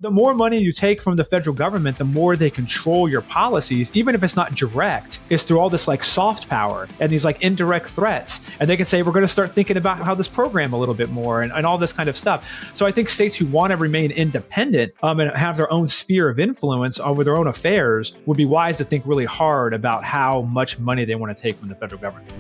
the more money you take from the federal government, the more they control your policies, even if it's not direct. It's through all this like soft power and these like indirect threats. And they can say, we're going to start thinking about how this program a little bit more and all this kind of stuff. So I think states who want to remain independent and have their own sphere of influence over their own affairs would be wise to think really hard about how much money they want to take from the federal government.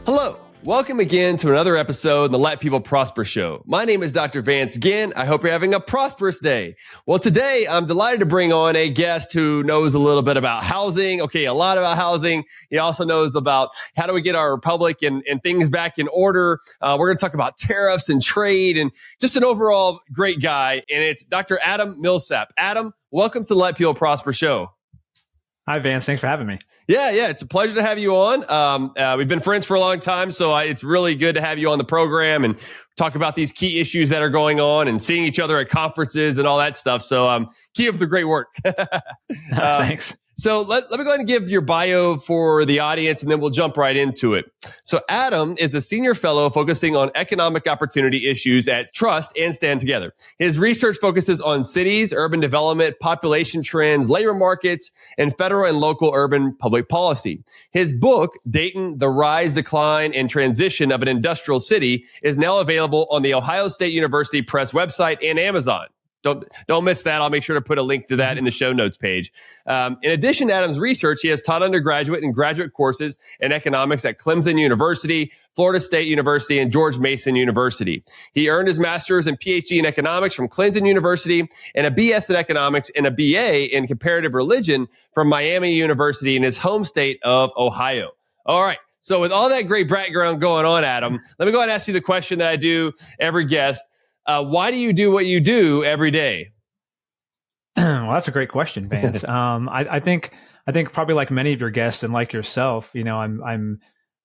Hello. Welcome again to another episode of the Let People Prosper Show. My name is Dr. Vance Ginn. I hope you're having a prosperous day. Well, today I'm delighted to bring on a guest who knows a little bit about housing. Okay, a lot about housing. He also knows about how do we get our republic and things back in order. We're going to talk about tariffs and trade and just an overall great guy. And it's Dr. Adam Millsap. Adam, welcome to the Let People Prosper Show. Hi, Vance. Thanks for having me. Yeah. It's a pleasure to have you on. We've been friends for a long time, so it's really good to have you on the program and talk about these key issues that are going on and seeing each other at conferences and all that stuff. So keep up the great work. Thanks. So let me go ahead and give your bio for the audience, and then we'll jump right into it. So Adam is a senior fellow focusing on economic opportunity issues at Trust and Stand Together. His research focuses on cities, urban development, population trends, labor markets, and federal and local urban public policy. His book, Dayton, The Rise, Decline, and Transition of an Industrial City, is now available on the Ohio State University Press website and Amazon. Don't miss that. I'll make sure to put a link to that in the show notes page. In addition to Adam's research, he has taught undergraduate and graduate courses in economics at Clemson University, Florida State University, and George Mason University. He earned his master's and PhD in economics from Clemson University and a BS in economics and a BA in comparative religion from Miami University in his home state of Ohio. All right. So with all that great background going on, Adam, let me go ahead and ask you the question that I do every guest. Why do you do what you do every day? Well, that's a great question, Vance. I think probably like many of your guests and like yourself, I'm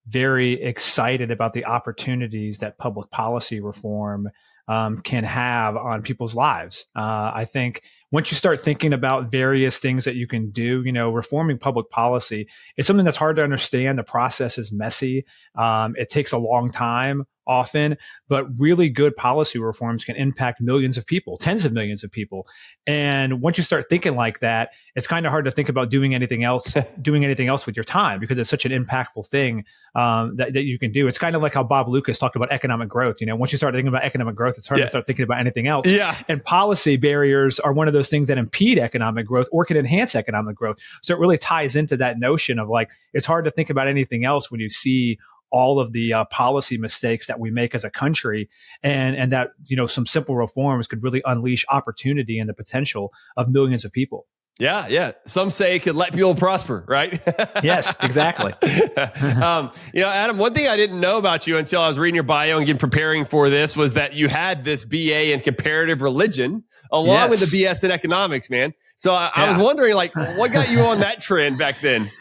very excited about the opportunities that public policy reform can have on people's lives. I think once you start thinking about various things that you can do, reforming public policy is something that's hard to understand. The process is messy. It takes a long time often, but really good policy reforms can impact millions of people, tens of millions of people. And once you start thinking like that, it's kind of hard to think about doing anything else with your time because it's such an impactful thing that you can do. It's kind of like how Bob Lucas talked about economic growth. Once you start thinking about economic growth, it's hard to start thinking about anything else. Yeah. And policy barriers are one of those things that impede economic growth or can enhance economic growth. So it really ties into that notion of like, it's hard to think about anything else when you see all of the policy mistakes that we make as a country, and that some simple reforms could really unleash opportunity and the potential of millions of people. Yeah. Some say it could let people prosper, right? Yes, exactly. Adam, one thing I didn't know about you until I was reading your bio and preparing for this was that you had this BA in comparative religion along with the BS in economics, man. So I was wondering, like, what got you on that trend back then?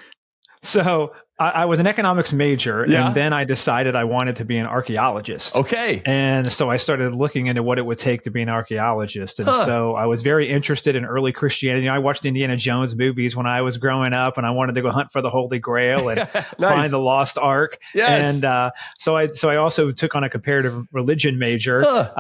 So I was an economics major, and then I decided I wanted to be an archaeologist. Okay. And so I started looking into what it would take to be an archaeologist. And so I was very interested in early Christianity. I watched Indiana Jones movies when I was growing up, and I wanted to go hunt for the Holy Grail and find the lost Ark. Yes. And so I also took on a comparative religion major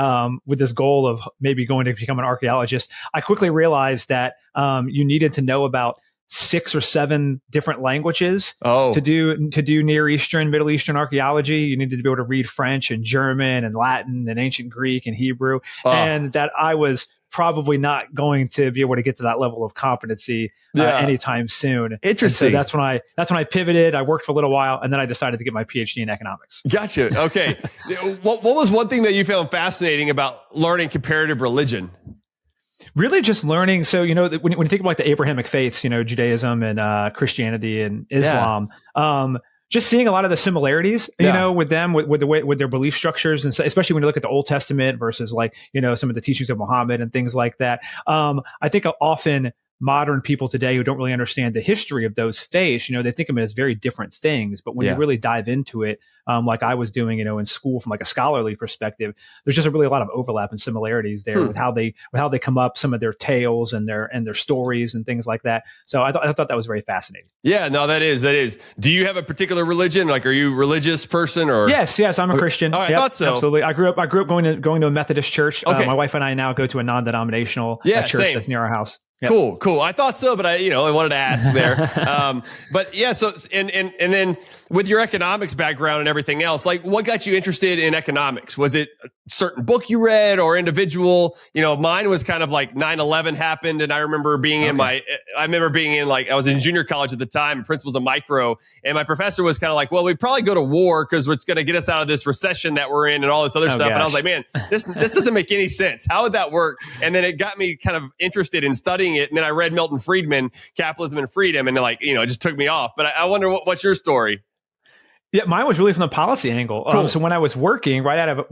with this goal of maybe going to become an archaeologist. I quickly realized that you needed to know about 6 or 7 different languages to do Near Eastern, Middle Eastern archaeology. You needed to be able to read French and German and Latin and ancient Greek and Hebrew, and that I was probably not going to be able to get to that level of competency anytime soon. Interesting. And so that's when I pivoted. I worked for a little while, and then I decided to get my PhD in economics. Gotcha. Okay. What was one thing that you found fascinating about learning comparative religion? Really just learning. So, when you think about like the Abrahamic faiths, Judaism and Christianity and Islam, just seeing a lot of the similarities, with them, with their belief structures. And so, especially when you look at the Old Testament versus like, some of the teachings of Muhammad and things like that. I think often modern people today who don't really understand the history of those face, they think of it as very different things. But when you really dive into it, like I was doing, in school from like a scholarly perspective, there's just a lot of overlap and similarities there with how they come up, some of their tales and their stories and things like that. So I thought that was very fascinating. Yeah, no, that is. Do you have a particular religion? Like, are you a religious person or? Yes, I'm a Christian. Oh, I thought so. Absolutely. I grew up going to a Methodist church. Okay. My wife and I now go to a non-denominational church that's near our house. Yep. Cool. I thought so, but I wanted to ask there. But yeah, so, and then with your economics background and everything else, like what got you interested in economics? Was it a certain book you read or individual? Mine was kind of like 9/11 happened. And I remember being I was in junior college at the time, principles of micro. And my professor was kind of like, well, we'd probably go to war because it's going to get us out of this recession that we're in and all this other stuff. Gosh. And I was like, man, this doesn't make any sense. How would that work? And then it got me kind of interested in studying it. And then I read Milton Friedman, Capitalism and Freedom, and it just took me off. But I wonder what's your story? Yeah, mine was really from the policy angle. Cool. So when I was working right out of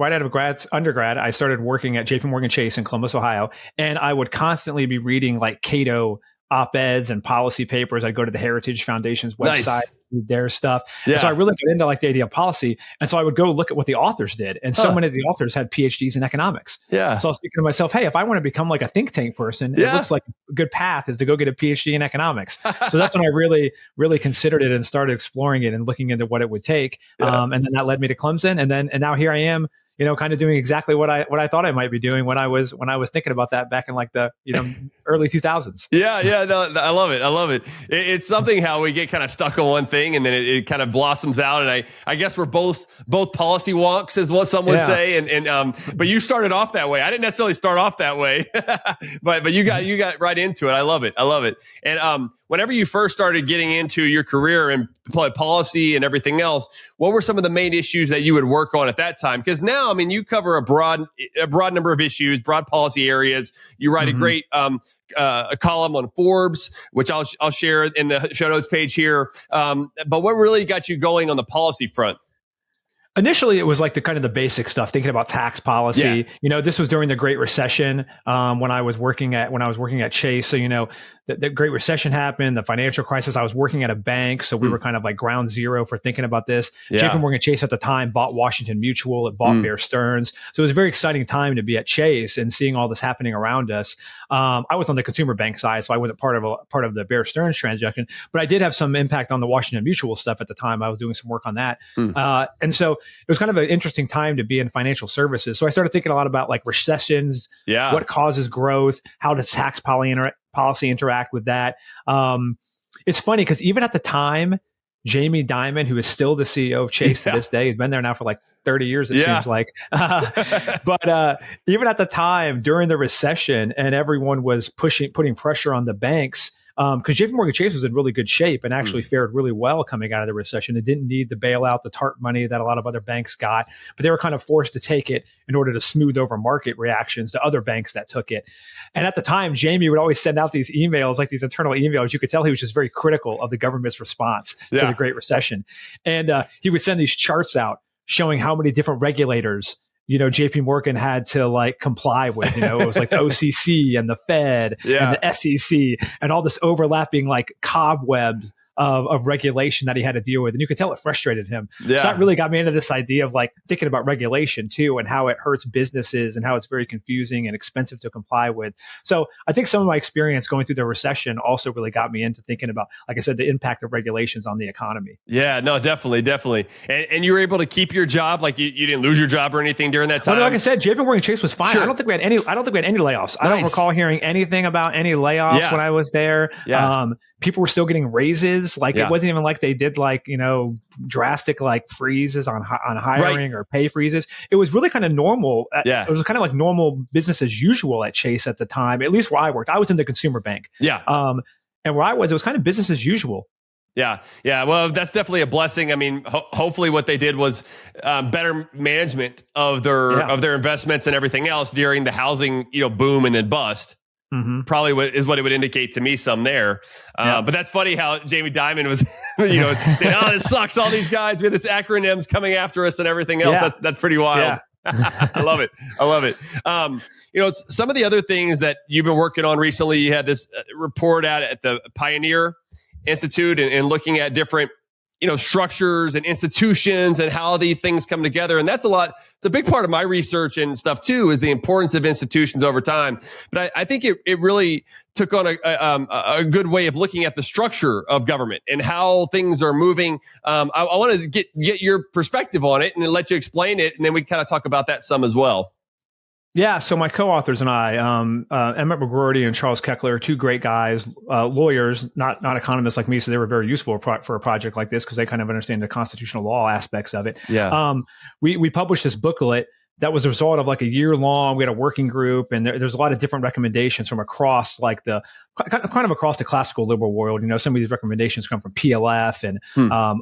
undergrad, I started working at JP Chase in Columbus, Ohio, and I would constantly be reading like Cato op-eds and policy papers. I'd go to the Heritage Foundation's website, read their stuff. Yeah. And so I really got into like the idea of policy. And so I would go look at what the authors did. And so many of the authors had PhDs in economics. Yeah. So I was thinking to myself, hey, if I want to become like a think tank person, it looks like a good path is to go get a PhD in economics. So that's when I really, really considered it and started exploring it and looking into what it would take. And then that led me to Clemson. And now here I am, kind of doing exactly what I thought I might be doing when I was thinking about that back in like the early 2000s. Yeah, no, I love it. It's something how we get kind of stuck on one thing and then it kind of blossoms out. And I guess we're both policy wonks, is what some would say. And but you started off that way. I didn't necessarily start off that way, but you got right into it. I love it. And whenever you first started getting into your career and policy and everything else, what were some of the main issues that you would work on at that time? Because now, you cover a broad number of issues, broad policy areas. You write a great a column on Forbes, which I'll share in the show notes page here. But what really got you going on the policy front? Initially, it was like the kind of the basic stuff, thinking about tax policy. This was during the Great Recession when I was working at Chase. So, the Great Recession happened, the financial crisis. I was working at a bank, so we were kind of like ground zero for thinking about this. JP Chase at the time bought Washington Mutual. It bought Bear Stearns. So it was a very exciting time to be at Chase and seeing all this happening around us. I was on the consumer bank side, so I wasn't part of the Bear Stearns transaction, but I did have some impact on the Washington Mutual stuff at the time. I was doing some work on that. And so it was kind of an interesting time to be in financial services. So I started thinking a lot about like recessions, what causes growth, how does tax policy interact with that. It's funny because even at the time, Jamie Dimon, who is still the CEO of Chase to this day, he's been there now for like 30 years, it seems like. But even at the time during the recession, and everyone was putting pressure on the banks, because JP Chase was in really good shape and actually fared really well coming out of the recession. It didn't need the bailout, the TARP money that a lot of other banks got, but they were kind of forced to take it in order to smooth over market reactions to other banks that took it. And at the time, Jamie would always send out these emails, like these internal emails. You could tell he was just very critical of the government's response to the Great Recession. And he would send these charts out showing how many different regulators JP Morgan had to like comply with. It was like the OCC and the Fed and the SEC and all this overlapping like cobwebs of regulation that he had to deal with. And you could tell it frustrated him. So that really got me into this idea of like thinking about regulation too, and how it hurts businesses and how it's very confusing and expensive to comply with. So I think some of my experience going through the recession also really got me into thinking about, like I said, the impact of regulations on the economy. Yeah, no, definitely. And you were able to keep your job? Like you didn't lose your job or anything during that time? Well, like I said, JP Morgan Chase was fine. Sure. I don't think we had any layoffs. Nice. I don't recall hearing anything about any layoffs when I was there. People were still getting raises. Like it wasn't even like they did like, drastic like freezes on hiring or pay freezes. It was really kind of normal. It was kind of like normal business as usual at Chase at the time, at least where I worked. I was in the consumer bank. And where I was, it was kind of business as usual. Yeah. Well, that's definitely a blessing. Hopefully what they did was better management of their investments and everything else during the housing, boom and then bust. Probably is what it would indicate to me some there. But that's funny how Jamie Dimon was, saying, "Oh, this sucks. All these guys with this acronyms coming after us and everything else." That's pretty wild. I love it. I love it. Some of the other things that you've been working on recently, you had this report out at the Pioneer Institute and looking at different, structures and institutions and how these things come together. And that's it's a big part of my research and stuff too, is the importance of institutions over time. But I think it really took on a good way of looking at the structure of government and how things are moving. I want to get your perspective on it and then let you explain it. And then we kind of talk about that some as well. Yeah, so my co-authors and I, Emmett McGroarty and Charles Keckler, two great guys, lawyers, not economists like me, so they were very useful for a project like this because they kind of understand the constitutional law aspects of it. Yeah. We published this booklet that was a result of like a year long. We had a working group, and there's a lot of different recommendations from across like kind of across the classical liberal world. Some of these recommendations come from PLF and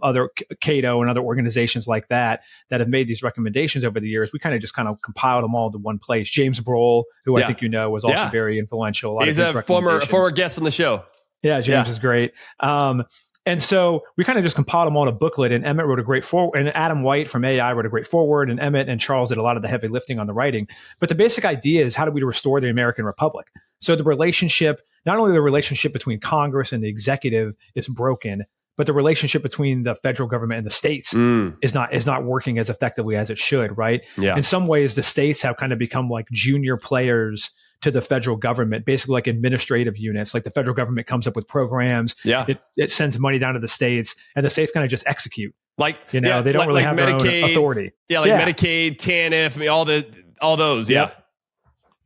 other Cato and other organizations like that have made these recommendations over the years. We kind of compiled them all to one place. James Brohl, who I think was also very influential. He's a former guest on the show. Yeah, James is great. And so we kind of just compiled them all in a booklet, and Emmett wrote a great foreword, and Adam White from AI wrote a great foreword, and Emmett and Charles did a lot of the heavy lifting on the writing. But the basic idea is, how do we restore the American Republic? So the relationship, not only the relationship between Congress and the executive is broken, but the relationship between the federal government and the states is not working as effectively as it should, right? Yeah. In some ways, the states have kind of become like junior players to the federal government, basically like administrative units. Like the federal government comes up with programs, it sends money down to the states, and the states kind of just execute. They don't really have Medicaid, their own authority. Yeah, Medicaid, TANF, all those. Yeah.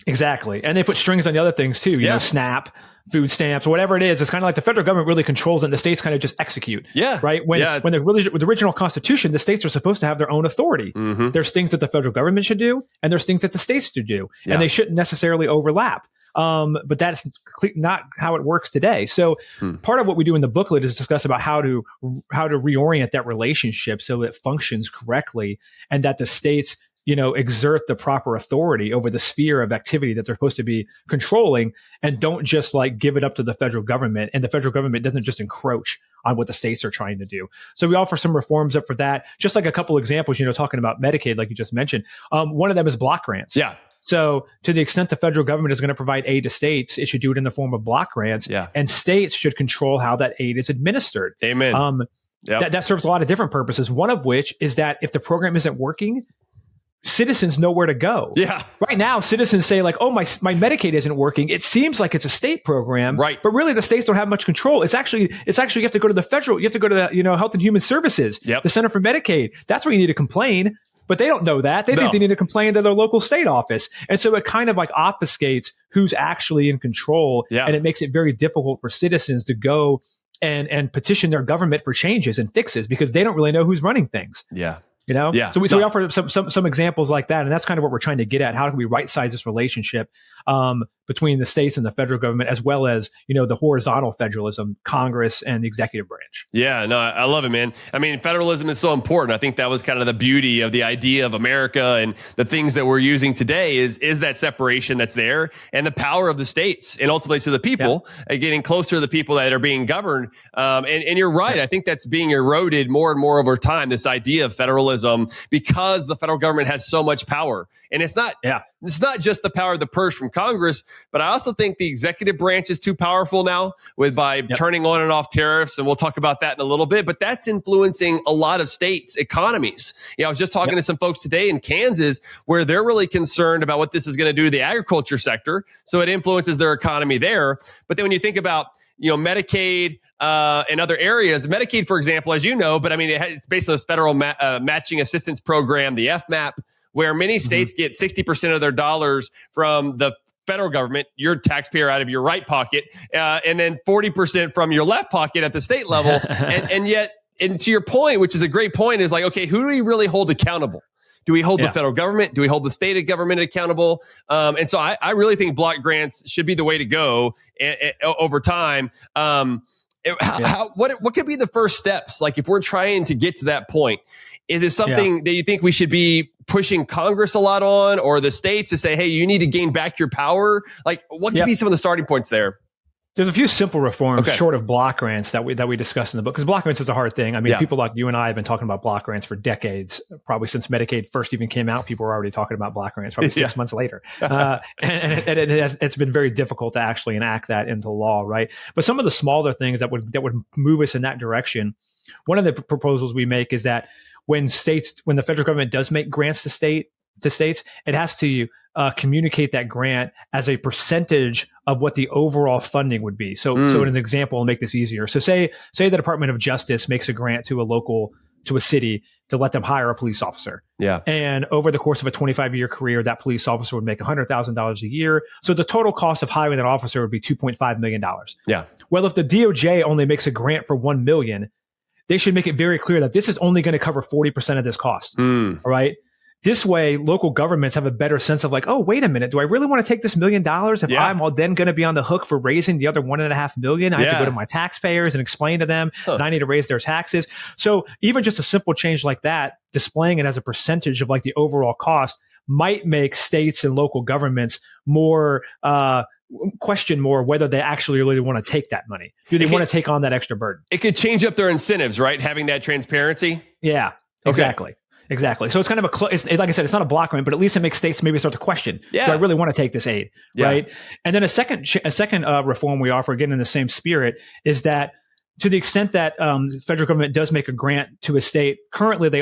Exactly. And they put strings on the other things too, SNAP, food stamps, whatever it is. It's kind of like the federal government really controls it, and the states kind of just execute. Yeah. Right? When the original Constitution, the states are supposed to have their own authority. Mm-hmm. There's things that the federal government should do, and there's things that the states should do. Yeah. And they shouldn't necessarily overlap. But that's not how it works today. So part of what we do in the booklet is discuss about how to reorient that relationship so it functions correctly, and that the states exert the proper authority over the sphere of activity that they're supposed to be controlling, and don't just like give it up to the federal government, and the federal government doesn't just encroach on what the states are trying to do. So we offer some reforms up for that. Just like a couple examples, talking about Medicaid, like you just mentioned. One of them is block grants. Yeah. So to the extent the federal government is going to provide aid to states, it should do it in the form of block grants, and states should control how that aid is administered. Amen. That serves a lot of different purposes. One of which is that if the program isn't working, citizens know where to go. Yeah. Right now, citizens say like, "Oh, my Medicaid isn't working. It seems like it's a state program, right? But really, the states don't have much control. It's actually you have to go to the federal. You have to go to the Health and Human Services, the Center for Medicaid. That's where you need to complain." But they don't know that. They think they need to complain to their local state office, and so it kind of like obfuscates who's actually in control, and it makes it very difficult for citizens to go and petition their government for changes and fixes because they don't really know who's running things. Yeah. So we offer some examples like that, and that's kind of what we're trying to get at. How can we right size this relationship between the states and the federal government, as well as the horizontal federalism, Congress and the executive branch? Yeah, no, I love it, man. I mean, federalism is so important. I think that was kind of the beauty of the idea of America, and the things that we're using today is that separation that's there, and the power of the states, and ultimately to the people, getting closer to the people that are being governed. And you're right. I think that's being eroded more and more over time. This idea of federalism, because the federal government has so much power, and it's not just the power of the purse from Congress, but I also think the executive branch is too powerful now by turning on and off tariffs. And we'll talk about that in a little bit, but that's influencing a lot of states' economies. I was just talking to some folks today in Kansas where they're really concerned about what this is going to do to the agriculture sector. So it influences their economy there. But then when you think about, Medicaid, and other areas, Medicaid, for example, as you know, but I mean, it's based on this federal matching assistance program, the FMAP, where many states get 60% of their dollars from the federal government, your taxpayer out of your right pocket, and then 40% from your left pocket at the state level. and yet, to your point, which is a great point, is like, okay, who do we really hold accountable? Do we hold the federal government? Do we hold the state government accountable? And so I really think block grants should be the way to go over time. What could be the first steps? Like if we're trying to get to that point, is it something that you think we should be pushing Congress a lot on, or the states to say, hey, you need to gain back your power? Like what could be some of the starting points there? There's a few simple reforms Okay. short of block grants that we discuss in the book, because block grants is a hard thing. I mean, Yeah. people like you and I have been talking about block grants for decades, probably since Medicaid first even came out. People were already talking about block grants, probably 6 months later. It's been very difficult to actually enact that into law, right? But some of the smaller things that would move us in that direction. One of the proposals we make is that when the federal government does make grants to states, it has to communicate that grant as a percentage of what the overall funding would be. So as an example, I'll make this easier. So say the Department of Justice makes a grant to a city to let them hire a police officer. Yeah. And over the course of a 25-year career, that police officer would make $100,000 a year. So the total cost of hiring that officer would be $2.5 million. Yeah. Well, if the DOJ only makes a grant for $1 million, they should make it very clear that this is only going to cover 40% of this cost. All right. This way, local governments have a better sense of like, oh, wait a minute. Do I really want to take this $1 million if I'm then going to be on the hook for raising the other $1.5 million? I have to go to my taxpayers and explain to them that I need to raise their taxes. So even just a simple change like that, displaying it as a percentage of like the overall cost, might make states and local governments more question more whether they actually really want to take that money. Do they want to take on that extra burden? It could change up their incentives, right? Having that transparency. Yeah, exactly. Exactly. So it's kind of like I said, it's not a block grant, but at least it makes states maybe start to question, do I really want to take this aid? Right. And then a second reform we offer, again, in the same spirit, is that to the extent that the federal government does make a grant to a state, currently the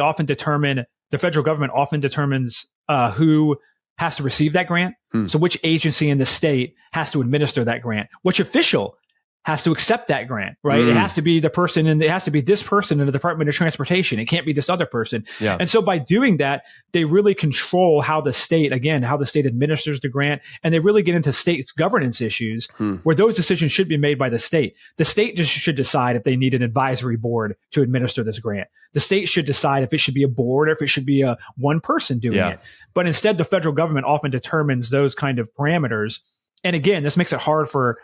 federal government often determines who has to receive that grant. So which agency in the state has to administer that grant, which official has to accept that grant, right? It has to be the person, and it has to be this person in the Department of Transportation. It can't be this other person. Yeah. And so by doing that, they really control how the state administers the grant, and they really get into states' governance issues where those decisions should be made by the state. The state just should decide if they need an advisory board to administer this grant. The state should decide if it should be a board or if it should be a one person doing it. But instead, the federal government often determines those kind of parameters. And again, this makes it hard for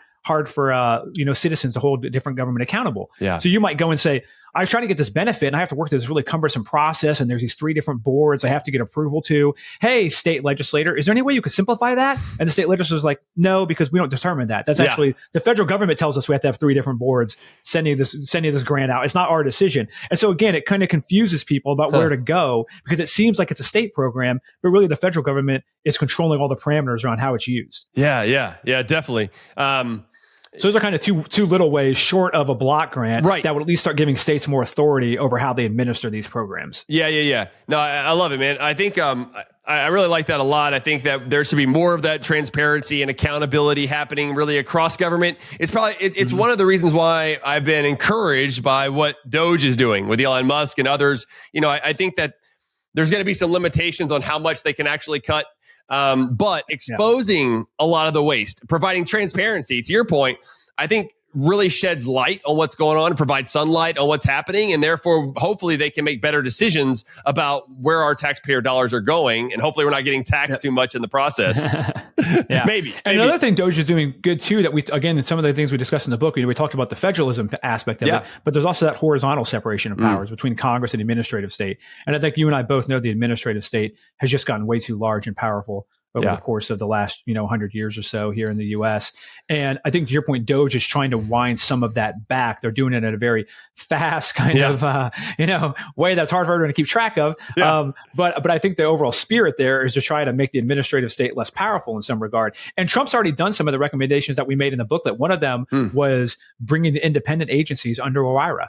citizens to hold a different government accountable. Yeah. So you might go and say, I was trying to get this benefit and I have to work through this really cumbersome process. And there's these 3 different boards I have to get approval to. Hey, state legislator, is there any way you could simplify that? And the state legislator is like, no, because we don't determine that. That's actually the federal government tells us we have to have 3 different boards sending this grant out. It's not our decision. And so again, it kind of confuses people about where to go because it seems like it's a state program, but really the federal government is controlling all the parameters around how it's used. Yeah, definitely. So those are kind of two little ways short of a block grant that would at least start giving states more authority over how they administer these programs. Yeah. No, I love it, man. I think I really like that a lot. I think that there should be more of that transparency and accountability happening really across government. It's one of the reasons why I've been encouraged by what Doge is doing with Elon Musk and others. You know, I think that there's going to be some limitations on how much they can actually cut. But exposing a lot of the waste, providing transparency, to your point, I think really sheds light on what's going on, provides sunlight on what's happening, and therefore, hopefully they can make better decisions about where our taxpayer dollars are going, and hopefully we're not getting taxed too much in the process. Maybe. And another thing Doge is doing good too, that in some of the things we discussed in the book, we talked about the federalism aspect of it, but there's also that horizontal separation of powers between Congress and the administrative state. And I think you and I both know the administrative state has just gotten way too large and powerful over the course of the last, 100 years or so here in the U.S. And I think to your point, Doge is trying to wind some of that back. They're doing it in a very fast kind of, way that's hard for everyone to keep track of. But I think the overall spirit there is to try to make the administrative state less powerful in some regard. And Trump's already done some of the recommendations that we made in the booklet. One of them was bringing the independent agencies under OIRA.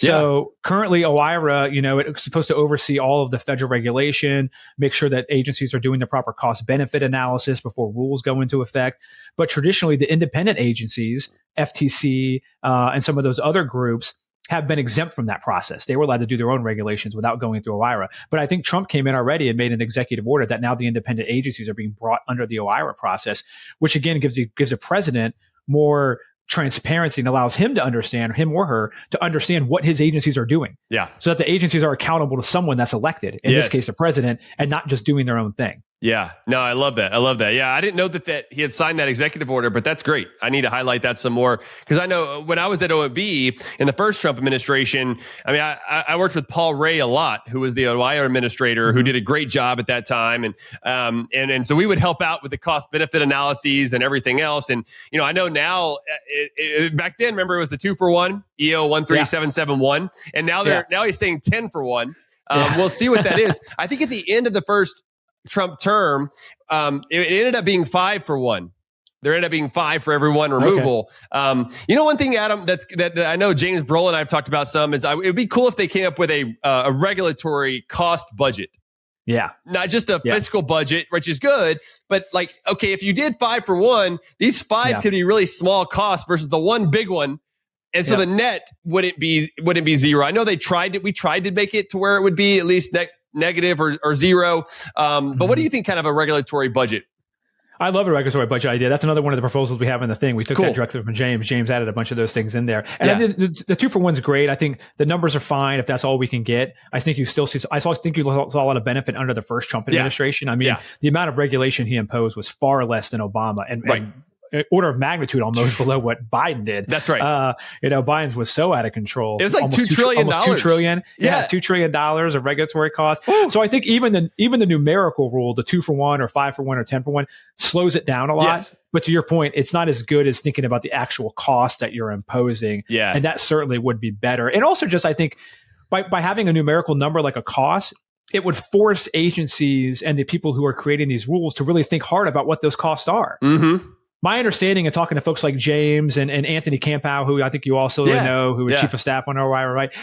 So currently OIRA, it's supposed to oversee all of the federal regulation, make sure that agencies are doing the proper cost benefit analysis before rules go into effect. But traditionally the independent agencies, FTC, and some of those other groups have been exempt from that process. They were allowed to do their own regulations without going through OIRA. But I think Trump came in already and made an executive order that now the independent agencies are being brought under the OIRA process, which again gives a president more transparency and allows him or her to understand what his agencies are doing. So that the agencies are accountable to someone that's elected, in this case, the president, and not just doing their own thing. Yeah, no, I love that. I love that. Yeah, I didn't know that he had signed that executive order, but that's great. I need to highlight that some more because I know when I was at OMB in the first Trump administration, I mean, I worked with Paul Ray a lot, who was the Ohio administrator, who did a great job at that time, and so we would help out with the cost benefit analyses and everything else. And I know now, back then, remember it was the 2-for-1 EO 13771, and now he's saying 10-for-1. We'll see what that is. I think at the end of the first Trump term, it ended up being 5-for-1. There ended up being 5 for every one removal. Okay. One thing, Adam, that I know James Brohl and I have talked about some is it would be cool if they came up with a regulatory cost budget. Yeah. Not just a fiscal budget, which is good, but if you did 5-for-1, these 5 could be really small costs versus the one big one. And so the net wouldn't be 0. I know we tried to make it to where it would be at least negative or 0. But what do you think kind of a regulatory budget? I love a regulatory budget idea. That's another one of the proposals we have in the thing. We took that directly from James. James added a bunch of those things in there. And I think the 2-for-1's great. I think the numbers are fine if that's all we can get. I think you still see, I think you saw a lot of benefit under the first Trump administration. I mean, the amount of regulation he imposed was far less than Obama and order of magnitude almost below what Biden did. That's right. Biden's was so out of control. It was like $2 trillion. Almost $2 trillion. Yeah, $2 trillion of regulatory costs. Ooh. So I think even the numerical rule, the 2-for-1 or 5-for-1 or 10-for-1, slows it down a lot. Yes. But to your point, it's not as good as thinking about the actual cost that you're imposing. Yeah. And that certainly would be better. And also just, I think, by having a numerical number like a cost, it would force agencies and the people who are creating these rules to really think hard about what those costs are. Mm-hmm. My understanding of talking to folks like James and Anthony Campow, who I think you also know, who was chief of staff on OIR, right?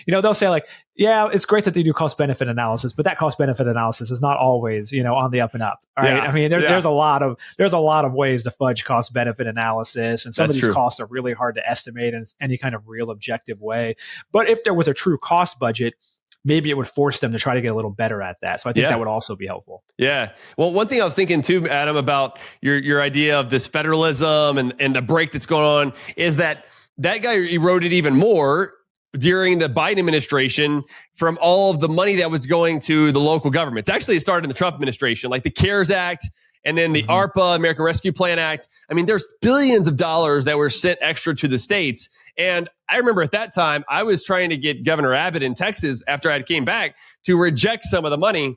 They'll say it's great that they do cost benefit analysis, but that cost benefit analysis is not always, on the up and up. Right? Yeah. I mean, there's a lot of ways to fudge cost benefit analysis, and some of these costs are really hard to estimate in any kind of real objective way. But if there was a true cost budget, maybe it would force them to try to get a little better at that. So I think that would also be helpful. Yeah. Well, one thing I was thinking too, Adam, about your idea of this federalism and the break that's going on is that guy eroded even more during the Biden administration from all of the money that was going to the local governments. Actually, it started in the Trump administration, like the CARES Act and then the ARPA, American Rescue Plan Act. I mean, there's billions of dollars that were sent extra to the states. And I remember at that time, I was trying to get Governor Abbott in Texas after I came back to reject some of the money.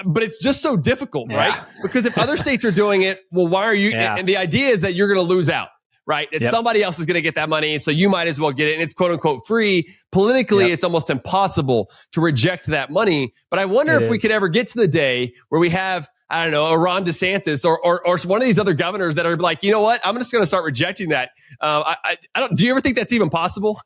But it's just so difficult, right? Because if other states are doing it, well, why are you? And the idea is that you're going to lose out, right? And somebody else is going to get that money. So you might as well get it. And it's quote unquote free. Politically, it's almost impossible to reject that money. But I wonder if we could ever get to the day where we have, I don't know, a Ron DeSantis or one of these other governors that are like, you know what? I'm just going to start rejecting that. I don't. Do you ever think that's even possible?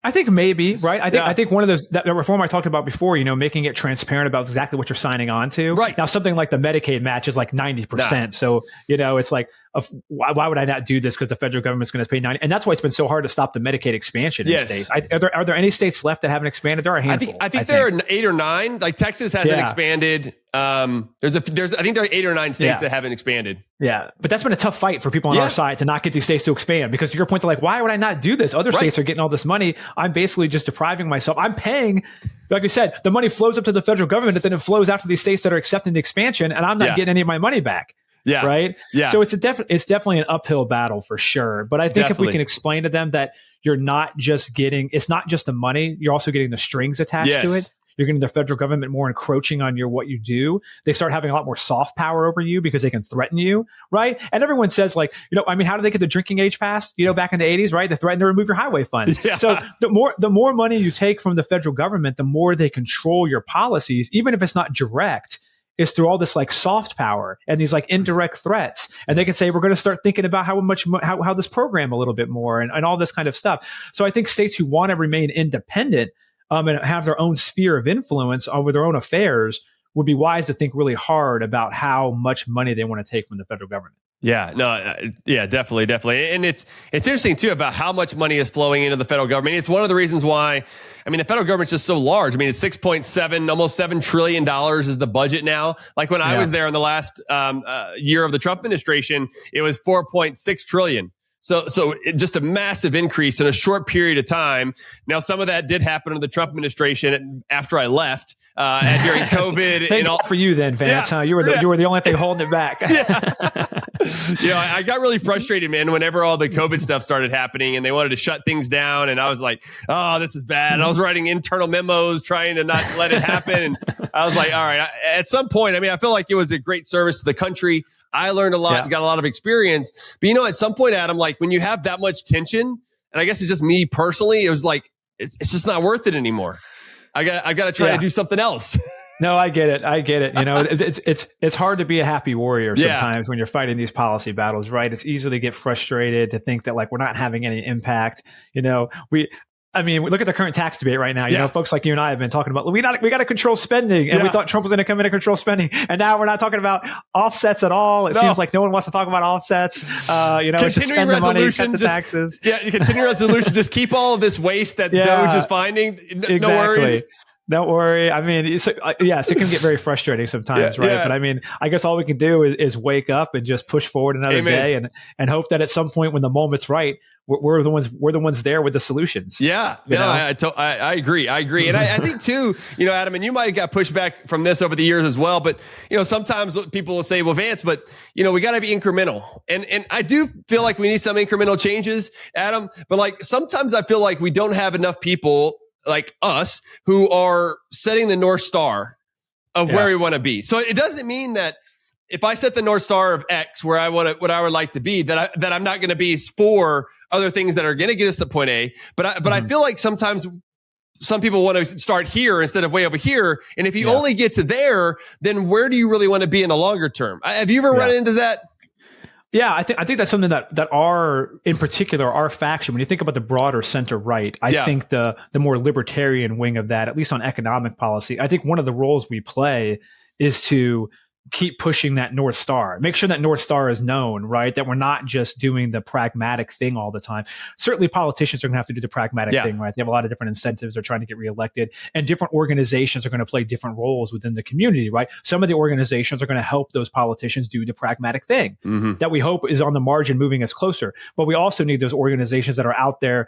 I think maybe, right? I think one of those, that reform I talked about before, making it transparent about exactly what you're signing on to. Right. Now, something like the Medicaid match is like 90%. So, it's like, why would I not do this? Because the federal government's going to pay 90%. And that's why it's been so hard to stop the Medicaid expansion in states. Are there any states left that haven't expanded? There are a handful. I think there are 8 or 9. Like Texas hasn't expanded. I think there are 8 or 9 states that haven't expanded. Yeah. But that's been a tough fight for people on our side to not get these states to expand, because to your point, they're like, why would I not do this? Other states are getting all this money. I'm basically just depriving myself. I'm paying, like you said, the money flows up to the federal government, and then it flows out to these states that are accepting the expansion, and I'm not getting any of my money back. Yeah. Right. Yeah. So it's definitely an uphill battle for sure. But I think if we can explain to them that you're not just getting, it's not just the money, you're also getting the strings attached to it. You're getting the federal government more encroaching on what you do. They start having a lot more soft power over you because they can threaten you. Right. And everyone says how did they get the drinking age passed? Back in the 80s, right? They threatened to remove your highway funds. Yeah. So the more money you take from the federal government, the more they control your policies, even if it's not direct. Is through all this soft power and these indirect threats. And they can say, we're going to start thinking about how this program a little bit more and all this kind of stuff. So I think states who want to remain independent and have their own sphere of influence over their own affairs would be wise to think really hard about how much money they want to take from the federal government. Yeah, no, definitely. And it's interesting too about how much money is flowing into the federal government. It's one of the reasons why, the federal government's just so large. It's 6.7, almost $7 trillion is the budget now. Like when I was there in the last year of the Trump administration, it was 4.6 trillion. So just a massive increase in a short period of time. Now, some of that did happen in the Trump administration after I left. during COVID. Thank God for you then, Vance. You were the only thing holding it back. I got really frustrated, man, whenever all the COVID stuff started happening and they wanted to shut things down. And I was like, oh, this is bad. And I was writing internal memos trying to not let it happen. And I was like, all right, at some point, I feel like it was a great service to the country. I learned a lot, got a lot of experience. But, at some point, Adam, like when you have that much tension, and I guess it's just me personally, it was like, it's just not worth it anymore. I got to try to do something else. No, I get it. It's hard to be a happy warrior sometimes when you're fighting these policy battles, right? It's easy to get frustrated, to think that like we're not having any impact. We look at the current tax debate right now. Folks like you and I have been talking about we got to control spending, and we thought Trump was going to come in and control spending, and now we're not talking about offsets at all. It seems like no one wants to talk about offsets. It's just spend the money, cut the taxes. Continuing resolution. Just keep all of this waste that Doge is finding. No worries. Don't worry. Yes, it can get very frustrating sometimes, right? Yeah. But I guess all we can do is wake up and just push forward another day and hope that at some point when the moment's right, we're the ones there with the solutions. Yeah. I agree. And I think too, Adam, and you might have got pushback from this over the years as well, but sometimes people will say, well, Vance, but we got to be incremental. And I do feel like we need some incremental changes, Adam, but like sometimes I feel like we don't have enough people like us who are setting the North Star of where we want to be. So it doesn't mean that if I set the North Star of X where I want to, what I would like to be, that I'm not going to be for other things that are going to get us to point A. But I feel like sometimes some people want to start here instead of way over here. And if you only get to there, then where do you really want to be in the longer term? Have you ever run into that? Yeah, I think that's something that our faction, when you think about the broader center right, I think the more libertarian wing of that, at least on economic policy, I think one of the roles we play is to keep pushing that North Star. Make sure that North Star is known, right? That we're not just doing the pragmatic thing all the time. Certainly politicians are going to have to do the pragmatic thing, right? They have a lot of different incentives. They're trying to get reelected, and different organizations are going to play different roles within the community, right? Some of the organizations are going to help those politicians do the pragmatic thing that we hope is on the margin moving us closer. But we also need those organizations that are out there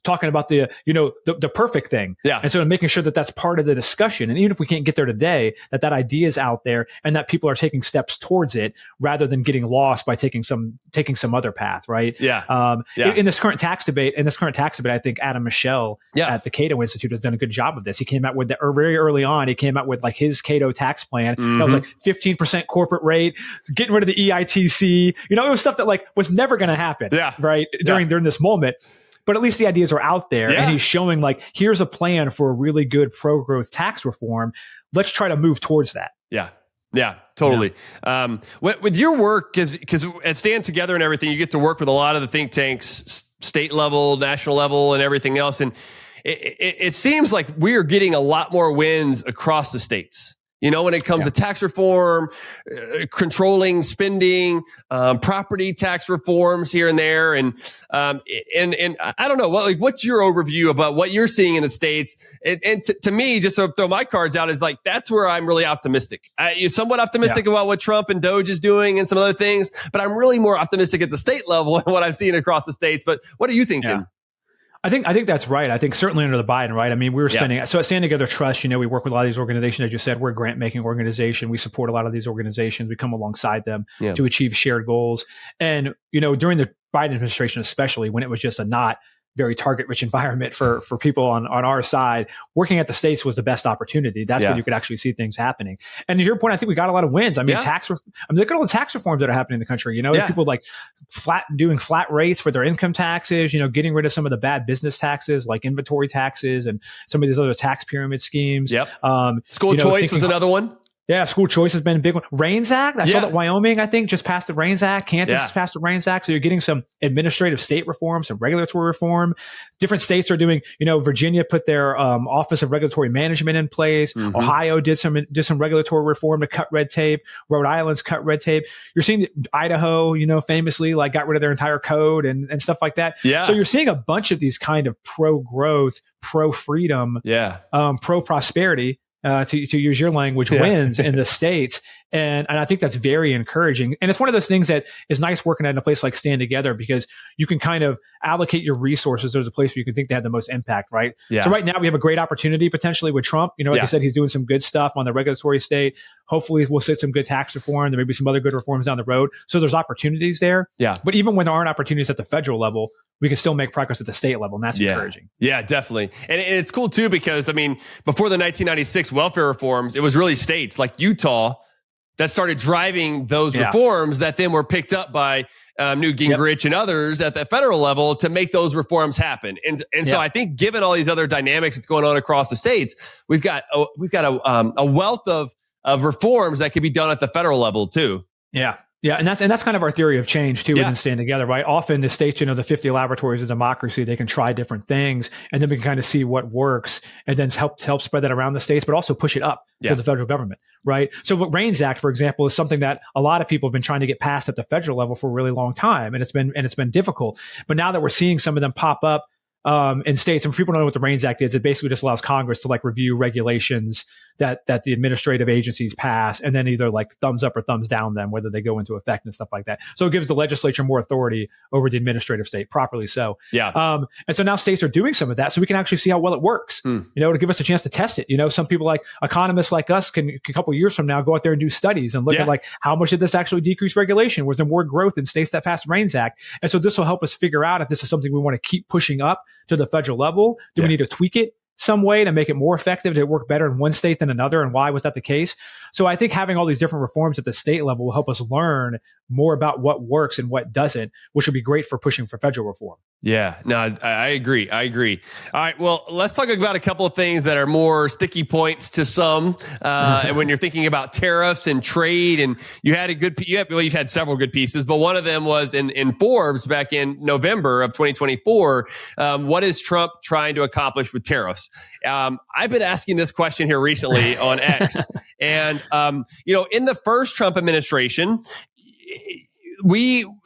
talking about the perfect thing. Yeah. And so making sure that that's part of the discussion. And even if we can't get there today, that idea is out there and that people are taking steps towards it rather than getting lost by taking some other path, right? In this current tax debate, I think Adam Michel at the Cato Institute has done a good job of this. He came out with very early on. He came out with like his Cato tax plan. That was like 15% corporate rate, getting rid of the EITC. It was stuff that like was never going to happen, right? During this moment. But at least the ideas are out there, and he's showing like, here's a plan for a really good pro-growth tax reform. Let's try to move towards that. Yeah, totally. With your work, because at Stand Together and everything, you get to work with a lot of the think tanks, state level, national level, and everything else. And it seems like we are getting a lot more wins across the states. When it comes to tax reform, controlling spending, property tax reforms here and there, and I don't know, what's your overview about what you're seeing in the states? And to me, just to throw my cards out, is like that's where I'm really optimistic. You're somewhat optimistic about what Trump and Doge is doing and some other things, but I'm really more optimistic at the state level and what I've seen across the states. But what are you thinking? Yeah. I think that's right. I think certainly under the Biden, right? We were spending, so at Stand Together Trust, we work with a lot of these organizations. As you said, we're a grant making organization. We support a lot of these organizations. We come alongside them to achieve shared goals. And, during the Biden administration, especially when it was just a not very target-rich environment for people on our side, working at the states was the best opportunity. That's when you could actually see things happening. And to your point, I think we got a lot of wins. Look at all the tax reforms that are happening in the country. People like doing flat rates for their income taxes, getting rid of some of the bad business taxes like inventory taxes and some of these other tax pyramid schemes. School choice was another one. Yeah, school choice has been a big one. REINS Act. I saw that Wyoming, I think, just passed the REINS Act. Kansas has passed the REINS Act. So you're getting some administrative state reform, some regulatory reform. Different states are doing, Virginia put their Office of Regulatory Management in place. Ohio did some regulatory reform to cut red tape. Rhode Island's cut red tape. You're seeing Idaho, famously like got rid of their entire code and stuff like that. So you're seeing a bunch of these kind of pro-growth, pro-freedom, pro-prosperity, to use your language, wins in the states. And I think that's very encouraging. And it's one of those things that is nice working at a place like Stand Together, because you can kind of allocate your resources. There's a place where you can think they have the most impact, right? Yeah. So right now we have a great opportunity potentially with Trump. Like I said, he's doing some good stuff on the regulatory state. Hopefully we'll see some good tax reform. There may be some other good reforms down the road. So there's opportunities there. Yeah. But even when there aren't opportunities at the federal level, we can still make progress at the state level. And that's encouraging. Yeah, definitely. And it's cool too, because before the 1996 welfare reforms, it was really states like Utah that started driving those reforms that then were picked up by Newt Gingrich and others at the federal level to make those reforms happen. And so I think, given all these other dynamics that's going on across the states, we've got a wealth of reforms that can be done at the federal level too. Yeah. Yeah, and that's kind of our theory of change too. Within Stand Together, right? Often the states, the 50 laboratories of democracy, they can try different things, and then we can kind of see what works, and then help spread that around the states, but also push it up to the federal government, right? So, the REINS Act, for example, is something that a lot of people have been trying to get passed at the federal level for a really long time, and it's been difficult. But now that we're seeing some of them pop up in states, and for people who don't know what the REINS Act is, it basically just allows Congress to review regulations that the administrative agencies pass, and then either thumbs up or thumbs down them, whether they go into effect and stuff like that. So it gives the legislature more authority over the administrative state, properly so. Yeah. And so now states are doing some of that, so we can actually see how well it works. To give us a chance to test it. Some people, like economists like us, can a couple of years from now go out there and do studies and look at how much did this actually decrease regulation? Was there more growth in states that passed the REINS Act? And so this will help us figure out if this is something we want to keep pushing up to the federal level. Do we need to tweak it some way to make it more effective? Did it work better in one state than another? And why was that the case? So I think having all these different reforms at the state level will help us learn more about what works and what doesn't, which will be great for pushing for federal reform. Yeah, no, I agree. All right, well, let's talk about a couple of things that are more sticky points to some. And when you're thinking about tariffs and trade, and you've had several good pieces, but one of them was in Forbes back in November of 2024. What is Trump trying to accomplish with tariffs? I've been asking this question here recently on X, and in the first Trump administration,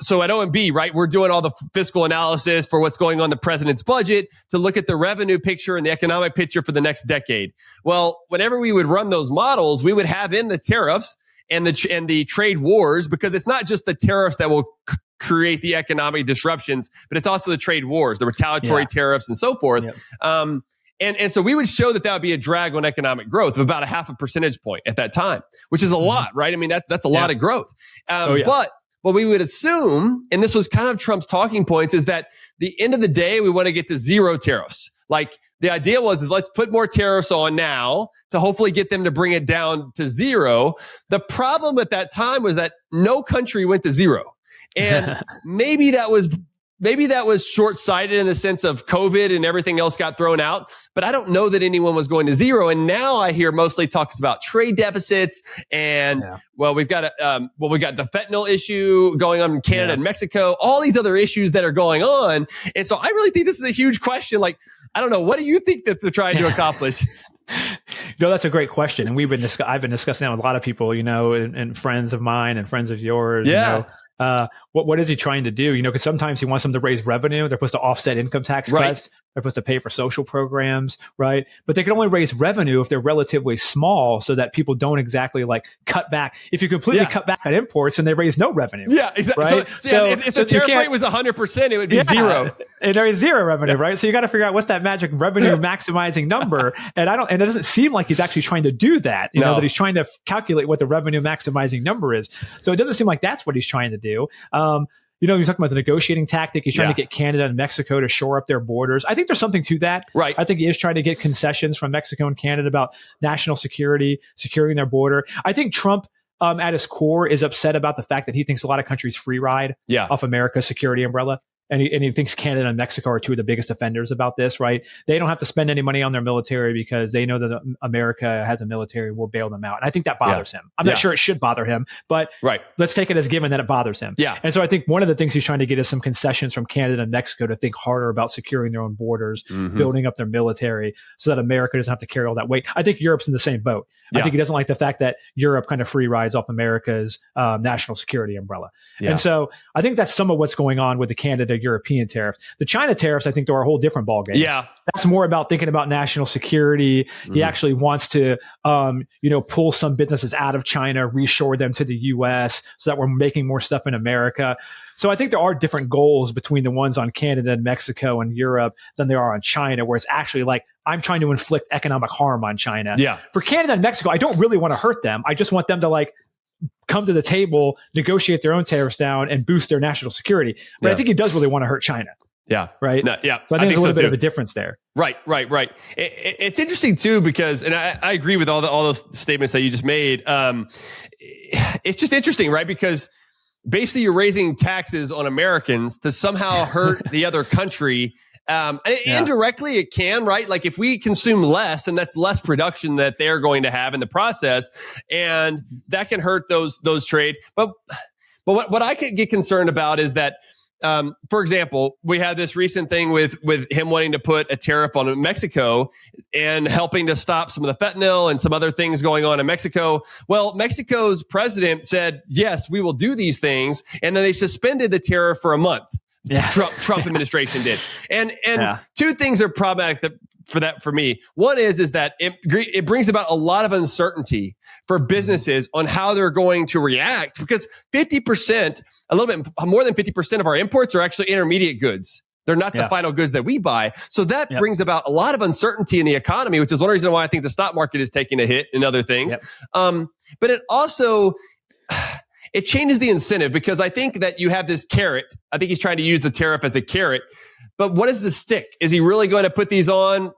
so at OMB, right, we're doing all the fiscal analysis for what's going on in the president's budget to look at the revenue picture and the economic picture for the next decade. Well, whenever we would run those models, we would have in the tariffs and the trade wars, because it's not just the tariffs that will create the economic disruptions, but it's also the trade wars, the retaliatory tariffs and so forth. Yep. And so we would show that would be a drag on economic growth of about a 0.5 percentage point at that time, which is a lot, right? That's a lot of growth. But what we would assume, and this was kind of Trump's talking points, is that the end of the day, we want to get to zero tariffs. The idea was, let's put more tariffs on now to hopefully get them to bring it down to zero. The problem at that time was that no country went to zero. And maybe that was short-sighted in the sense of COVID and everything else got thrown out, but I don't know that anyone was going to zero. And now I hear mostly talks about trade deficits, and we've got the fentanyl issue going on in Canada and Mexico, all these other issues that are going on. And so I really think this is a huge question. I don't know, what do you think that they're trying to accomplish? That's a great question, and I've been discussing that with a lot of people, and friends of mine and friends of yours. What is he trying to do? Because sometimes he wants them to raise revenue. They're supposed to offset income tax cuts. They're supposed to pay for social programs, right? But they can only raise revenue if they're relatively small, so that people don't exactly cut back. If you completely cut back on imports, then they raise no revenue. Yeah, exactly. Right? So if the tariff rate was 100%, it would be zero. And there is zero revenue, right? So you got to figure out what's that magic revenue maximizing number. And it doesn't seem like he's actually trying to do that. That he's trying to calculate what the revenue maximizing number is. So it doesn't seem like that's what he's trying to do. You're talking about the negotiating tactic. He's trying to get Canada and Mexico to shore up their borders. I think there's something to that. Right. I think he is trying to get concessions from Mexico and Canada about national security, securing their border. I think Trump, at his core, is upset about the fact that he thinks a lot of countries free ride off America's security umbrella. And he thinks Canada and Mexico are two of the biggest offenders about this, right? They don't have to spend any money on their military because they know that America has a military and will bail them out. And I think that bothers him. I'm not sure it should bother him, but let's take it as given that it bothers him. Yeah. And so I think one of the things he's trying to get is some concessions from Canada and Mexico to think harder about securing their own borders, building up their military so that America doesn't have to carry all that weight. I think Europe's in the same boat. I think he doesn't like the fact that Europe kind of free rides off America's national security umbrella. And so I think that's some of what's going on with the Canada European tariffs. The China tariffs, I think, are a whole different ballgame. Yeah. That's more about thinking about national security. He actually wants to, pull some businesses out of China, reshore them to the U.S. so that we're making more stuff in America. So I think there are different goals between the ones on Canada and Mexico and Europe than there are on China, where it's actually like, I'm trying to inflict economic harm on China. Yeah. For Canada and Mexico, I don't really want to hurt them. I just want them to like come to the table, negotiate their own tariffs down, and boost their national security. But I think he does really want to hurt China. Yeah. Right. No, yeah. So I think there's a little bit of a difference there. Right. It's interesting too, because, and I agree with all those statements that you just made. It's just interesting, right? Because basically you're raising taxes on Americans to somehow hurt the other country. Indirectly it can, right? Like if we consume less, and that's less production that they're going to have in the process, and that can hurt those trade. But what I could get concerned about is that, for example, we had this recent thing with him wanting to put a tariff on Mexico and helping to stop some of the fentanyl and some other things going on in Mexico. Well, Mexico's president said, yes, we will do these things. And then they suspended the tariff for a month. Yeah. Trump administration did. And two things are problematic for me. One is that it brings about a lot of uncertainty for businesses on how they're going to react, because 50%, a little bit more than 50% of our imports are actually intermediate goods. They're not the final goods that we buy. So that brings about a lot of uncertainty in the economy, which is one reason why I think the stock market is taking a hit and other things. But it also, it changes the incentive, because I think that you have this carrot. I think he's trying to use the tariff as a carrot. But what is the stick? Is he really going to put these on?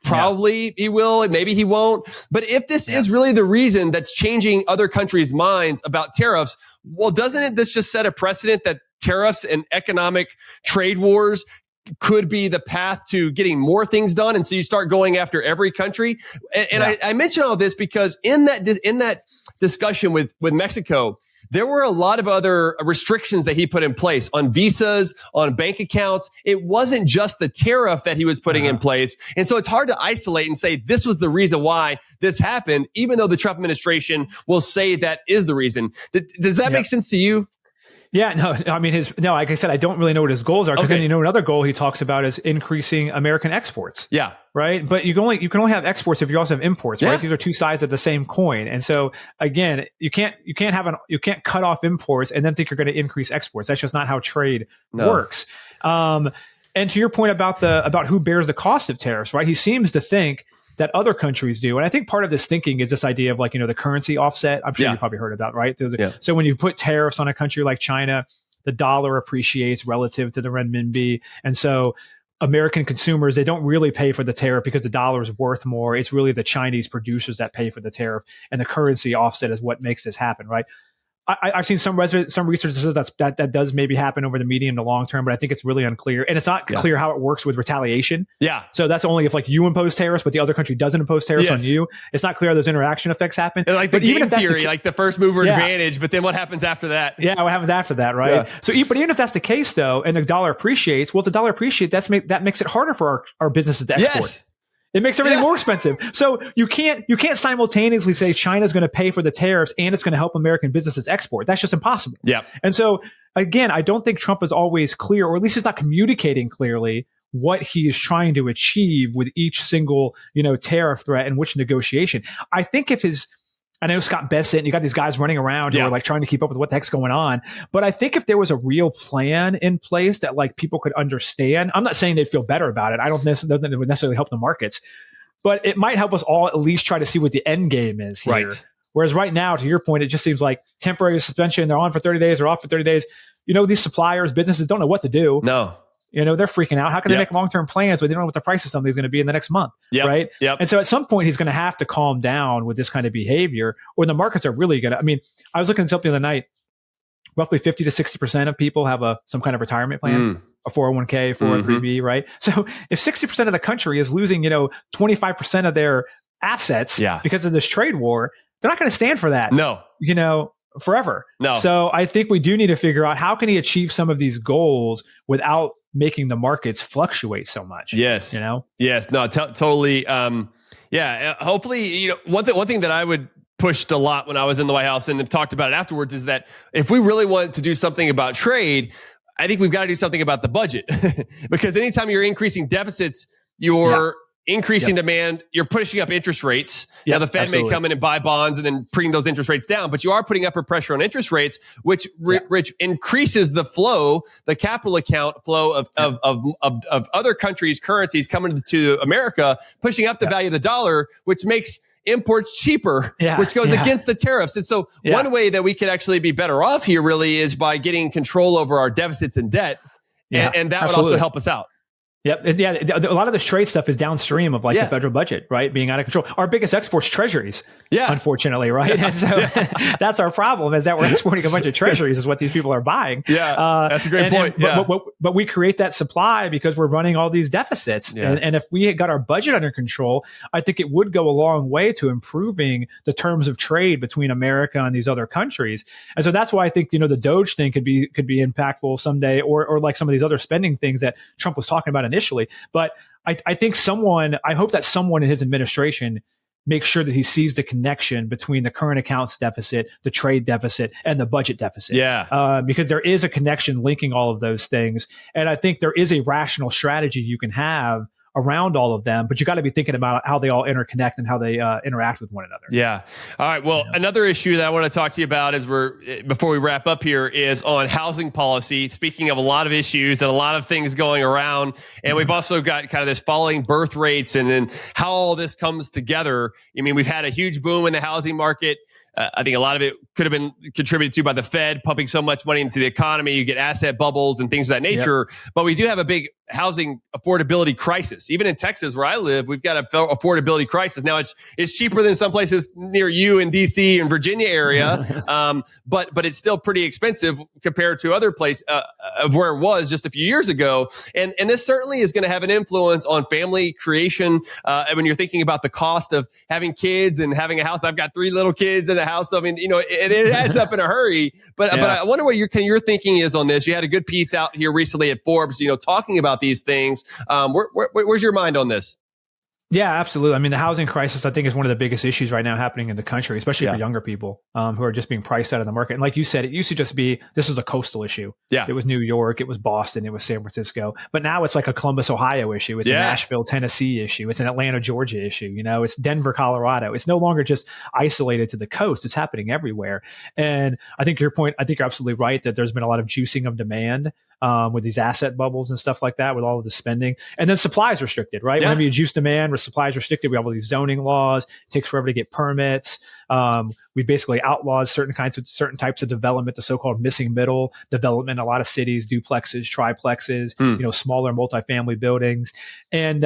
Probably he will, and maybe he won't. But if this is really the reason that's changing other countries' minds about tariffs, well, doesn't this just set a precedent that tariffs and economic trade wars could be the path to getting more things done? And so you start going after every country. And I mention all this because in that discussion with Mexico, there were a lot of other restrictions that he put in place on visas, on bank accounts. It wasn't just the tariff that he was putting in place. And so it's hard to isolate and say this was the reason why this happened, even though the Trump administration will say that is the reason. Does that make sense to you? Yeah, no, I mean, like I said, I don't really know what his goals are, because then, another goal he talks about is increasing American exports. Yeah. Right. But you can only have exports if you also have imports, right? These are two sides of the same coin. And so again, you can't cut off imports and then think you're going to increase exports. That's just not how trade works. And to your point about who bears the cost of tariffs, right? He seems to think that other countries do. And I think part of this thinking is this idea of like, the currency offset. I'm sure you probably heard about, right? So when you put tariffs on a country like China, the dollar appreciates relative to the renminbi. And so American consumers, they don't really pay for the tariff because the dollar is worth more. It's really the Chinese producers that pay for the tariff, and the currency offset is what makes this happen, right? I've seen some research that says that does maybe happen over the medium to long term, but I think it's really unclear. And it's not clear how it works with retaliation. Yeah. So that's only if like you impose tariffs, but the other country doesn't impose tariffs on you. It's not clear how those interaction effects happen. And like the game theory, like the first mover advantage, but then what happens after that? Yeah, what happens after that, right? Yeah. So, but even if that's the case though, and the dollar appreciates, well, if the dollar appreciates, that makes it harder for our businesses to export. Yes. It makes everything more expensive. So you can't simultaneously say China's going to pay for the tariffs and it's going to help American businesses export. That's just impossible. Yeah. And so again, I don't think Trump is always clear, or at least he's not communicating clearly what he is trying to achieve with each single, tariff threat and which negotiation. I think I know Scott Bessent, and you got these guys running around who are like trying to keep up with what the heck's going on. But I think if there was a real plan in place that like people could understand, I'm not saying they'd feel better about it. I don't necessarily, it would necessarily help the markets, but it might help us all at least try to see what the end game is here. Right. Whereas right now, to your point, it just seems like temporary suspension. They're on for 30 days or off for 30 days. These suppliers, businesses don't know what to do. No. They're freaking out. How can they make long-term plans when they don't know what the price of something is going to be in the next month? Right. Yep. And so at some point, he's going to have to calm down with this kind of behavior, or the markets are really going to, I was looking at something the other night, roughly 50 to 60% of people have some kind of retirement plan, a 401k, 403b, right? So if 60% of the country is losing, 25% of their assets because of this trade war, they're not going to stand for that. No. Forever. No. So I think we do need to figure out how can he achieve some of these goals without making the markets fluctuate so much. Yes. Yes. No, totally. Hopefully, one thing that I would pushed a lot when I was in the White House and have talked about it afterwards is that if we really want to do something about trade, I think we've got to do something about the budget because anytime you're increasing deficits, you're increasing demand, you're pushing up interest rates. Now the Fed may come in and buy bonds and then bring those interest rates down, but you are putting upward pressure on interest rates, which increases the flow, the capital account flow of other countries' currencies coming to America, pushing up the value of the dollar, which makes imports cheaper, which goes against the tariffs. And so one way that we could actually be better off here really is by getting control over our deficits and debt. And that would also help us out. Yep. Yeah. A lot of this trade stuff is downstream of like the federal budget, right? Being out of control. Our biggest export's treasuries. Unfortunately, right? And so that's our problem is that we're exporting a bunch of treasuries is what these people are buying. That's a great point. But we create that supply because we're running all these deficits. And if we had got our budget under control, I think it would go a long way to improving the terms of trade between America and these other countries. And so that's why I think, the Doge thing could be impactful someday or like some of these other spending things that Trump was talking about initially. But I think I hope that someone in his administration makes sure that he sees the connection between the current accounts deficit, the trade deficit, and the budget deficit. Because there is a connection linking all of those things. And I think there is a rational strategy you can have around all of them, but you got to be thinking about how they all interconnect and how they interact with one another. All right. Well, another issue that I want to talk to you about before we wrap up here is on housing policy. Speaking of a lot of issues and a lot of things going around, and we've also got kind of this falling birth rates and then how all this comes together. I mean, we've had a huge boom in the housing market. I think a lot of it could have been contributed to by the Fed pumping so much money into the economy. You get asset bubbles and things of that nature. But we do have a big housing affordability crisis. Even in Texas, where I live, we've got an affordability crisis. Now, it's cheaper than some places near you in D.C. and Virginia area, but it's still pretty expensive compared to other places of where it was just a few years ago. And this certainly is going to have an influence on family creation. And when you're thinking about the cost of having kids and having a house, I've got 3 little kids in a house. So, I mean, it adds up in a hurry. But I wonder what your thinking is on this. You had a good piece out here recently at Forbes, talking about these things. Where's your mind on this? Yeah, absolutely. I mean, the housing crisis, I think, is one of the biggest issues right now happening in the country, especially for younger people who are just being priced out of the market. And like you said, it used to just be, this was a coastal issue. It was New York, it was Boston, it was San Francisco. But now it's like a Columbus, Ohio issue. It's a Nashville, Tennessee issue. It's an Atlanta, Georgia issue. It's Denver, Colorado. It's no longer just isolated to the coast. It's happening everywhere. And I think you're absolutely right that there's been a lot of juicing of demand with these asset bubbles and stuff like that, with all of the spending. And then supply is restricted, right? Whenever you juice demand, where supply is restricted, we have all these zoning laws. It takes forever to get permits. We basically outlawed certain types of development, the so-called missing middle development. A lot of cities, duplexes, triplexes, smaller multifamily buildings. And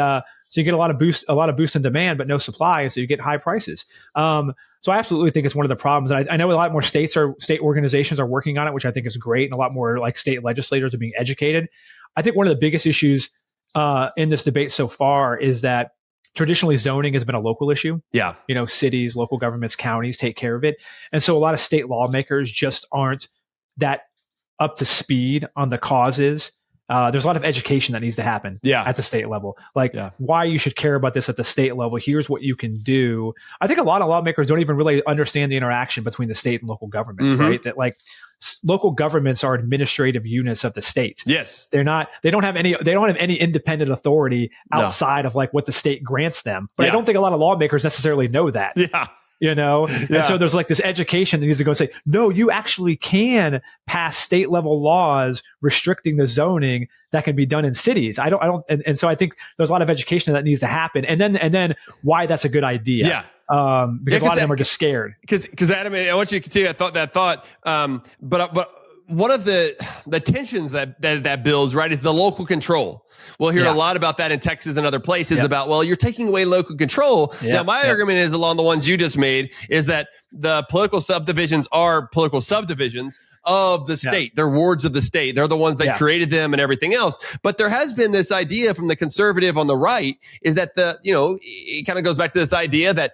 so you get a lot of boost in demand, but no supply, so you get high prices. So I absolutely think it's one of the problems. And I know a lot more state organizations are working on it, which I think is great, and a lot more like state legislators are being educated. I think one of the biggest issues in this debate so far is that traditionally zoning has been a local issue. Cities, local governments, counties take care of it, and so a lot of state lawmakers just aren't that up to speed on the causes. There's a lot of education that needs to happen at the state level, why you should care about this at the state level. Here's what you can do. I think a lot of lawmakers don't even really understand the interaction between the state and local governments, right? That local governments are administrative units of the state. They don't have any independent authority outside of what the state grants them. But I don't think a lot of lawmakers necessarily know that. And so there's this education that needs to go and say, no, you actually can pass state level laws restricting the zoning that can be done in cities. And so I think there's a lot of education that needs to happen. And then why that's a good idea. Because a lot of them are just scared. Because Adam, I want you to continue that thought. But one of the tensions that builds, right, is the local control. We'll hear a lot about that in Texas and other places about, well, you're taking away local control. Now, my argument is along the ones you just made, is that the political subdivisions are political subdivisions of the state. They're wards of the state. They're the ones that created them and everything else. But there has been this idea from the conservative on the right is that it kind of goes back to this idea that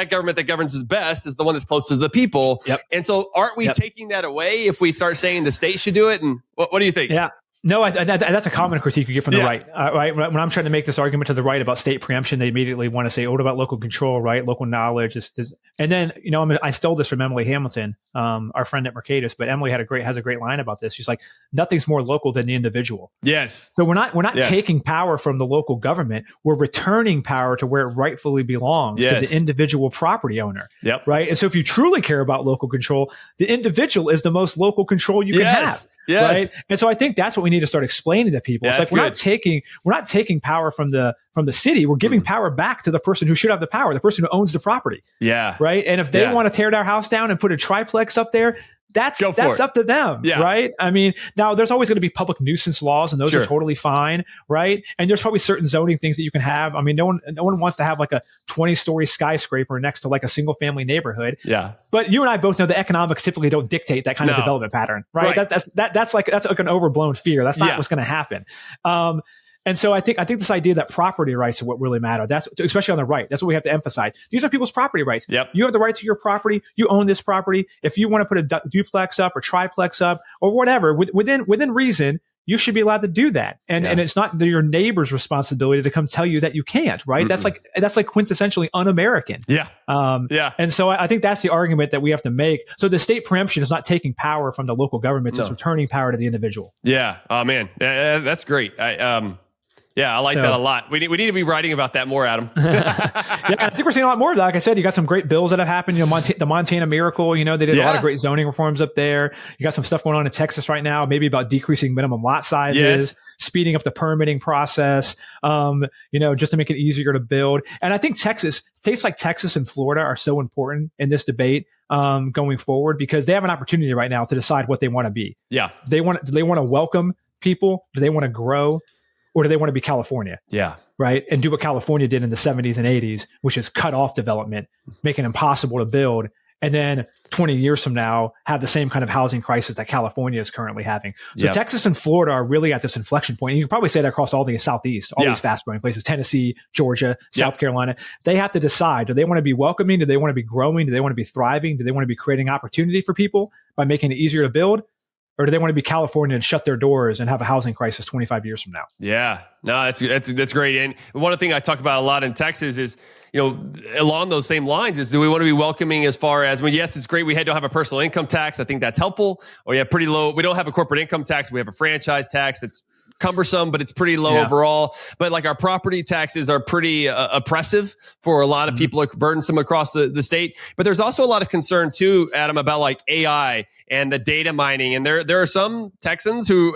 government that governs the best is the one that's closest to the people. And so aren't we taking that away if we start saying the state should do it? And what do you think? No, that's a common critique you get from the Yeah. right. Right, when I'm trying to make this argument to the right about state preemption, they immediately want to say, "Oh, what about local control? Right, local knowledge." And then I stole this from Emily Hamilton, our friend at Mercatus, but Emily has a great line about this. She's like, "Nothing's more local than the individual." Yes. So we're not Yes. taking power from the local government. We're returning power to where it rightfully belongs, to Yes. the individual property owner. Yep. Right. And so if you truly care about local control, the individual is the most local control you can have. Yes. Right. And so I think that's what we need to start explaining to people. Yeah, It's like we're not taking power from the city. We're giving power back to the person who should have the power, the person who owns the property. Yeah. Right. And if they want to tear their house down and put a triplex up there, that's up to them. Yeah. Right. I mean, now there's always going to be public nuisance laws, and those are totally fine. Right. And there's probably certain zoning things that you can have. I mean, no one wants to have like a 20-story skyscraper next to like a single family neighborhood. Yeah. But you and I both know the economics typically don't dictate that kind of development pattern. Right. That's like an overblown fear. That's not what's going to happen. And so I think this idea that property rights are what really matter. That's especially on the right. That's what we have to emphasize. These are people's property rights. Yep. You have the right to your property. You own this property. If you want to put a duplex up or triplex up or whatever, within reason, you should be allowed to do that. And it's not your neighbor's responsibility to come tell you that you can't. Right? That's like quintessentially un-American. Yeah. And so I think that's the argument that we have to make. So the state preemption is not taking power from the local governments; it's returning power to the individual. Yeah. Oh man, that's great. I like that a lot. We need to be writing about that more, Adam. I think we're seeing a lot more of that. Like I said, you got some great bills that have happened. The Montana Miracle, they did a lot of great zoning reforms up there. You got some stuff going on in Texas right now, maybe about decreasing minimum lot sizes, speeding up the permitting process, just to make it easier to build. And I think states like Texas and Florida are so important in this debate going forward, because they have an opportunity right now to decide what they want to be. Yeah. Do they want to welcome people? Do they want to grow? Or do they want to be California? Yeah. Right. And do what California did in the 70s and 80s, which is cut off development, make it impossible to build. And then 20 years from now, have the same kind of housing crisis that California is currently having. So Texas and Florida are really at this inflection point. And you can probably say that across all the Southeast, all these fast growing places, Tennessee, Georgia, South Carolina. They have to decide, do they want to be welcoming? Do they want to be growing? Do they want to be thriving? Do they want to be creating opportunity for people by making it easier to build? Or do they want to be California and shut their doors and have a housing crisis 25 years from now? Yeah, no, that's great. And one thing I talk about a lot in Texas is, along those same lines is, do we want to be welcoming as far as, yes, it's great. We don't have a personal income tax. I think that's helpful. Or pretty low. We don't have a corporate income tax. We have a franchise tax that's cumbersome, but it's pretty low overall. But like our property taxes are pretty oppressive for a lot of people, burdensome across the state. But there's also a lot of concern too, Adam, about like AI and the data mining. And there are some Texans who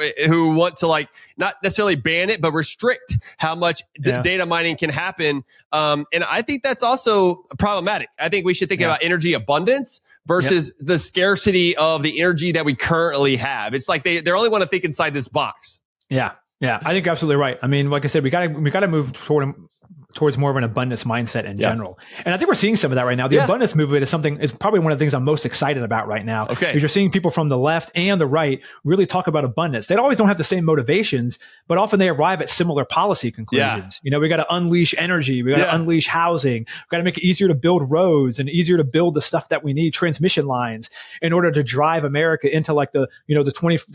want to not necessarily ban it, but restrict how much data mining can happen. And I think that's also problematic. I think we should think about energy abundance versus the scarcity of the energy that we currently have. It's like they only want to think inside this box. Yeah. Yeah. I think you're absolutely right. I mean, like I said, we got to move towards more of an abundance mindset in general. And I think we're seeing some of that right now. The abundance movement is probably one of the things I'm most excited about right now. Okay. Because you're seeing people from the left and the right really talk about abundance. They always don't have the same motivations, but often they arrive at similar policy conclusions. We got to unleash energy. We got to unleash housing. We got to make it easier to build roads and easier to build the stuff that we need, transmission lines, in order to drive America into the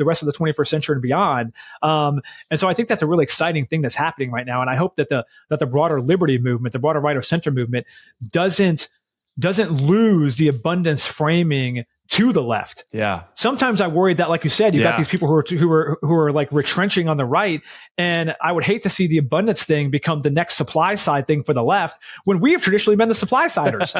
rest of the 21st century and beyond. And so I think that's a really exciting thing that's happening right now. And I hope that the broader liberty movement, the broader right of center movement doesn't lose the abundance framing to the left. Yeah. Sometimes I worry that, like you said, you got these people who are like retrenching on the right. And I would hate to see the abundance thing become the next supply side thing for the left when we have traditionally been the supply siders.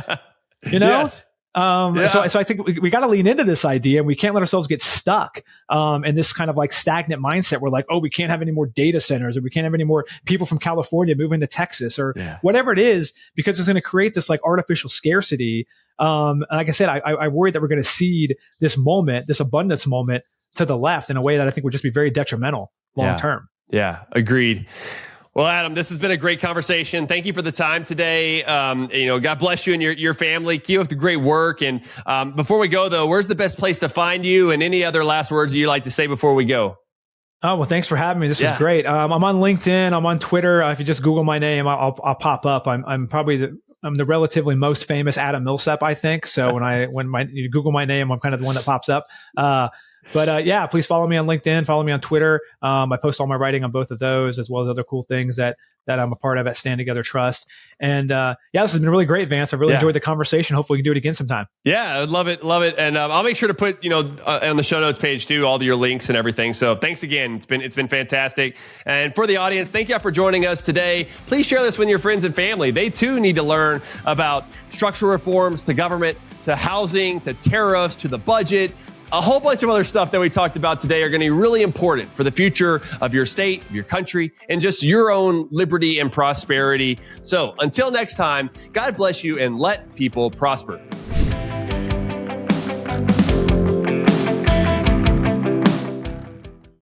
Yes. So I think we got to lean into this idea, and we can't let ourselves get stuck in this kind of like stagnant mindset. We're like, oh, we can't have any more data centers, or we can't have any more people from California moving to Texas, or whatever it is, because it's going to create this like artificial scarcity. And like I said, I worry that we're going to cede this abundance moment to the left in a way that I think would just be very detrimental long term. Yeah, agreed. Well, Adam, this has been a great conversation. Thank you for the time today. God bless you and your family. Keep up the great work. And before we go, though, where's the best place to find you, and any other last words you'd like to say before we go? Oh, well, thanks for having me. This was great. I'm on LinkedIn. I'm on Twitter. If you just Google my name, I'll pop up. I'm probably I'm the relatively most famous Adam Millsap, I think. So when you Google my name, I'm kind of the one that pops up. But yeah, please follow me on LinkedIn, follow me on Twitter. I post all my writing on both of those, as well as other cool things that I'm a part of at Stand Together Trust. And yeah, this has been really great, Vance. I really enjoyed the conversation. Hopefully we can do it again sometime. Yeah, I would love it. Love it. And I'll make sure to put, on the show notes page too, all of your links and everything. So thanks again. It's been fantastic. And for the audience, thank you for joining us today. Please share this with your friends and family. They too need to learn about structural reforms to government, to housing, to tariffs, to the budget. A whole bunch of other stuff that we talked about today are going to be really important for the future of your state, of your country, and just your own liberty and prosperity. So until next time, God bless you and let people prosper.